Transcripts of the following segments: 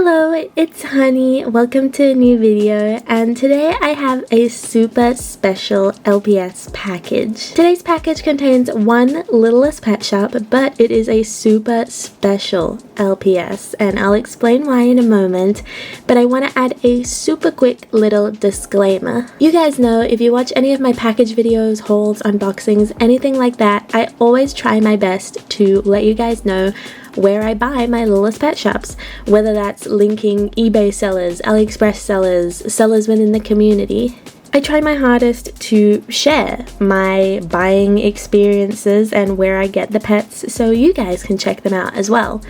Hello, it's Honey. Welcome to a new video, and today I have a super special LPS package. Today's package contains one Littlest Pet Shop, but it is a super special LPS, and I'll explain why in a moment, but I want to add a super quick little disclaimer. You guys know if you watch any of my package videos, hauls, unboxings, anything like that, I always try my best to let you guys know where I buy my Littlest Pet Shops, whether that's linking eBay sellers, AliExpress sellers, sellers within the community. I try my hardest to share my buying experiences and where I get the pets so you guys can check them out as well.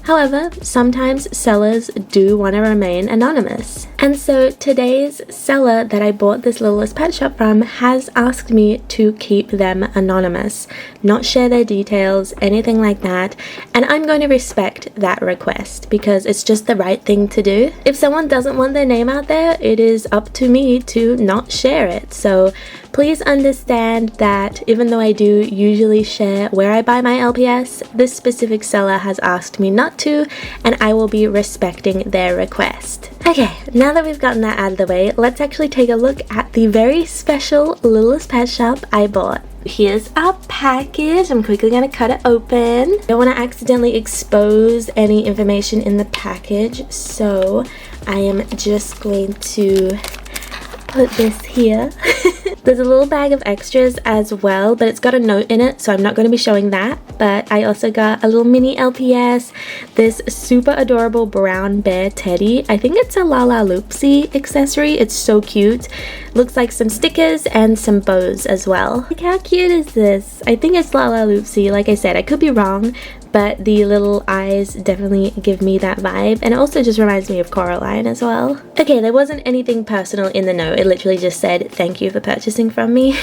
However, sometimes sellers do want to remain anonymous. And so today's seller that I bought this Littlest Pet Shop from has asked me to keep them anonymous, not share their details, anything like that, and I'm going to respect that request because it's just the right thing to do. If someone doesn't want their name out there, it is up to me to not share it. So please understand that even though I do usually share where I buy my LPS, this specific seller has asked me not to, and I will be respecting their request. Okay, now that we've gotten that out of the way, let's actually take a look at the very special Littlest Pet Shop I bought. Here's our package. I'm quickly going to cut it open. I don't want to accidentally expose any information in the package, so I am just going to put this here. There's a little bag of extras as well, but it's got a note in it, so I'm not going to be showing that. But I also got a little mini LPS, this super adorable brown bear teddy. I think it's a LpsHoney accessory. It's so cute. Looks like some stickers and some bows as well. Look how cute is this? I think it's LpsHoney. Like I said, I could be wrong, but the little eyes definitely give me that vibe, and it also just reminds me of Coraline as well. Okay, there wasn't anything personal in the note. It literally just said thank you for purchasing from me.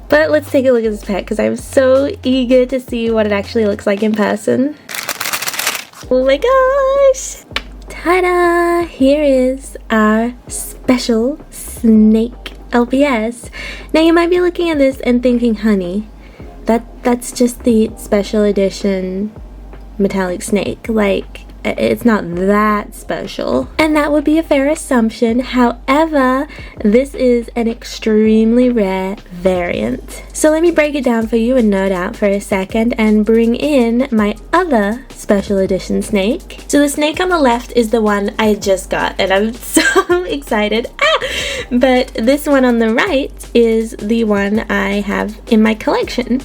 But let's take a look at this pet because I'm so eager to see what it actually looks like in person. Oh my gosh! Ta-da! Here is our special snake LPS. Now you might be looking at this and thinking, Honey, that's just the special edition metallic snake. Like, it's not that special, and that would be a fair assumption. However, this is an extremely rare variant. So let me break it down for you and nerd out for a second and bring in my other special edition snake. So the snake on the left is the one I just got, and I'm so excited. But this one on the right is the one I have in my collection.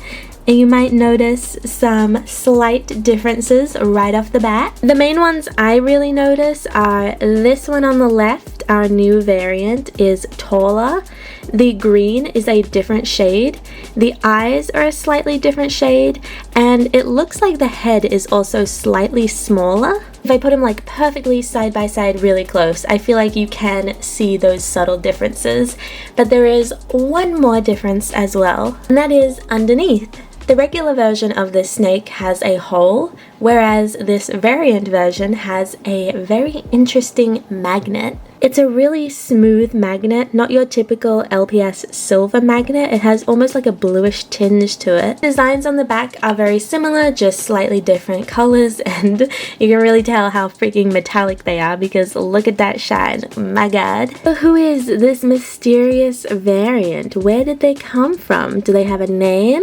And you might notice some slight differences right off the bat. The main ones I really notice are this one on the left, our new variant, is taller. The green is a different shade. The eyes are a slightly different shade, and it looks like the head is also slightly smaller. If I put them like perfectly side by side really close, I feel like you can see those subtle differences. But there is one more difference as well, and that is underneath. The regular version of this snake has a hole, whereas this variant version has a very interesting magnet. It's a really smooth magnet, not your typical LPS silver magnet. It has almost like a bluish tinge to it. Designs on the back are very similar, just slightly different colors, and you can really tell how freaking metallic they are because look at that shine. My god. But who is this mysterious variant? Where did they come from? Do they have a name?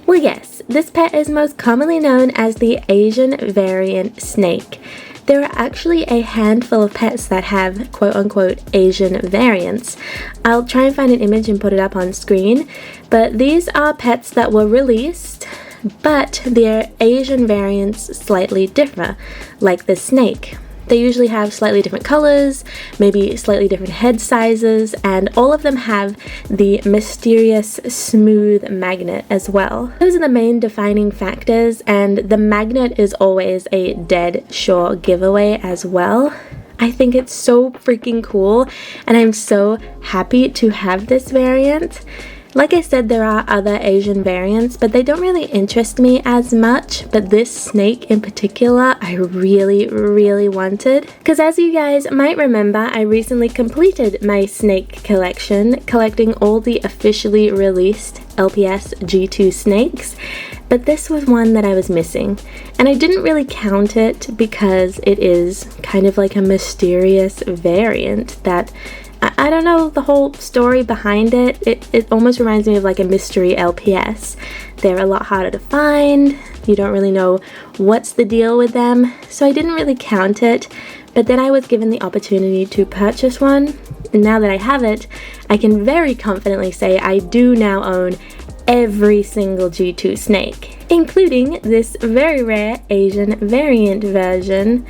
Well, yes, this pet is most commonly known as the Asian variant snake. There are actually a handful of pets that have quote-unquote Asian variants. I'll try and find an image and put it up on screen, but these are pets that were released, but their Asian variants slightly differ, like the snake. They usually have slightly different colors, maybe slightly different head sizes, and all of them have the mysterious smooth magnet as well. Those are the main defining factors, and the magnet is always a dead sure giveaway as well. I think it's so freaking cool, and I'm so happy to have this variant. Like I said, there are other Asian variants, but they don't really interest me as much. But this snake in particular, I really wanted. Because as you guys might remember, I recently completed my snake collection, collecting all the officially released LPS G2 snakes. but this was one that I was missing, and I didn't really count it because it is kind of like a mysterious variant that I don't know the whole story behind it. It almost reminds me of like a mystery LPS. They're a lot harder to find. You don't really know what's the deal with them, so I didn't really count it. But then I was given the opportunity to purchase one, and now that I have it, I can very confidently say I do now own every single G2 snake, including this very rare Asian variant version.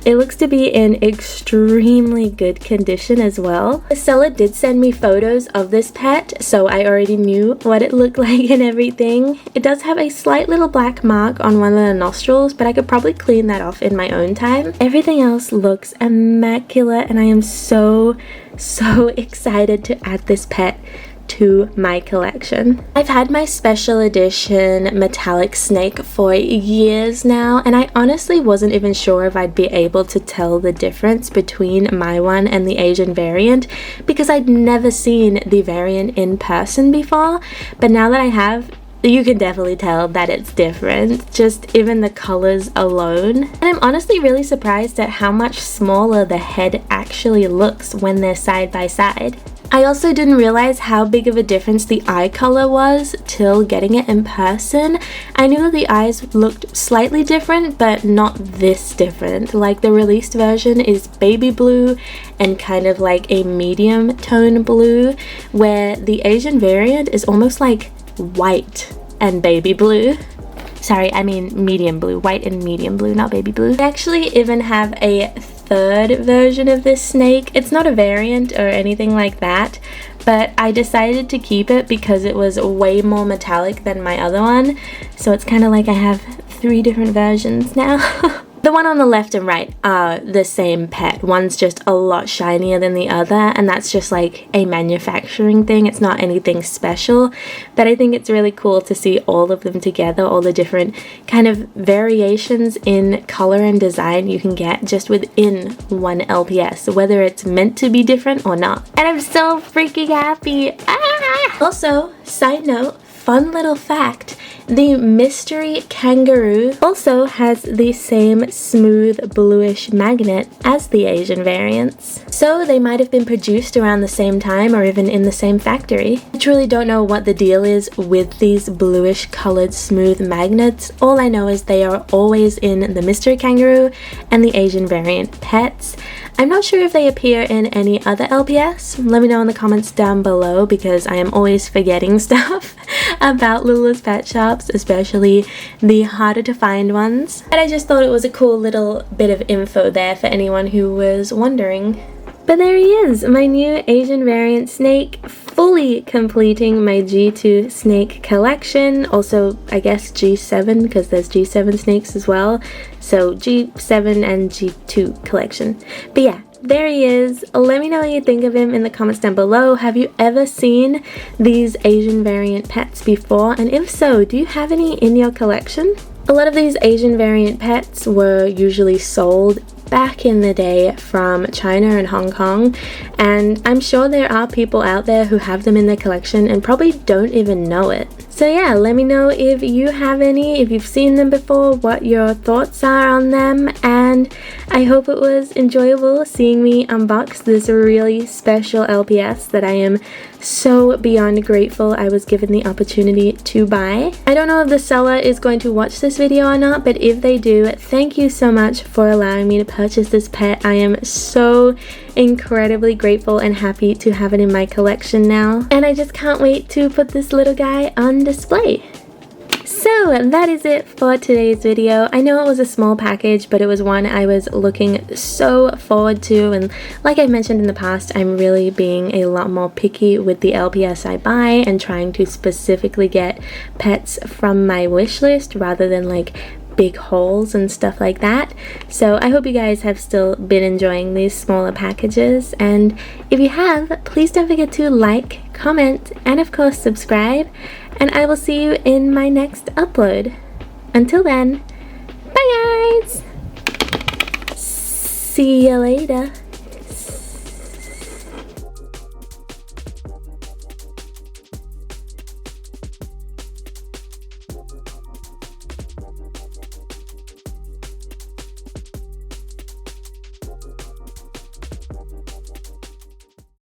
It looks to be in extremely good condition as well. The seller did send me photos of this pet, so I already knew what it looked like and everything. It does have a slight little black mark on one of the nostrils, but I could probably clean that off in my own time. Everything else looks immaculate, and I am so excited to add this pet to my collection. I've had my special edition metallic snake for years now, and I honestly wasn't even sure if I'd be able to tell the difference between my one and the Asian variant because I'd never seen the variant in person before, but now that I have, you can definitely tell that it's different, just even the colors alone. And I'm honestly really surprised at how much smaller the head actually looks when they're side by side. I also didn't realize how big of a difference the eye color was till getting it in person. I knew that the eyes looked slightly different, but not this different. Like the released version is baby blue and kind of like a medium tone blue, where the Asian variant is almost like white and baby blue. Sorry, I mean medium blue, white and medium blue, not baby blue. I actually even have a third version of this snake. It's not a variant or anything like that, but I decided to keep it because it was way more metallic than my other one. So it's kind of like I have 3 different versions now. The one on the left and right are the same pet. One's just a lot shinier than the other, and that's just like a manufacturing thing. It's not anything special, but I think it's really cool to see all of them together, all the different kind of variations in color and design you can get just within one LPS, whether it's meant to be different or not. And I'm so freaking happy. Ah! Also, side note, fun little fact, the mystery kangaroo also has the same smooth bluish magnet as the Asian variants. So they might have been produced around the same time or even in the same factory. I truly don't know what the deal is with these bluish colored smooth magnets. All I know is they are always in the mystery kangaroo and the Asian variant pets. I'm not sure if they appear in any other LPS. Let me know in the comments down below because I am always forgetting stuff about Littlest Pet Shops, especially the harder to find ones. And I just thought it was a cool little bit of info there for anyone who was wondering. But there he is, my new Asian variant snake, fully completing my G2 snake collection. Also, I guess G7, because there's G7 snakes as well. So G7 and G2 collection. But yeah, there he is. Let me know what you think of him in the comments down below. Have you ever seen these Asian variant pets before? And if so, do you have any in your collection? A lot of these Asian variant pets were usually sold back in the day from China and Hong Kong, and I'm sure there are people out there who have them in their collection and probably don't even know it. So yeah, let me know if you have any, if you've seen them before, what your thoughts are on them, and I hope it was enjoyable seeing me unbox this really special LPS that I am so beyond grateful I was given the opportunity to buy. I don't know if the seller is going to watch this video or not, but if they do, thank you so much for allowing me to purchase this pet. I am so incredibly grateful and happy to have it in my collection now, and I just can't wait to put this little guy on display. So that is it for today's video. I know it was a small package, but it was one I was looking so forward to, and like I mentioned in the past, I'm really being a lot more picky with the LPS I buy and trying to specifically get pets from my wish list rather than like big hauls and stuff like that. So I hope you guys have still been enjoying these smaller packages, and if you have, please don't forget to like, comment, and of course subscribe, and I will see you in my next upload. Until then, bye guys! See you later!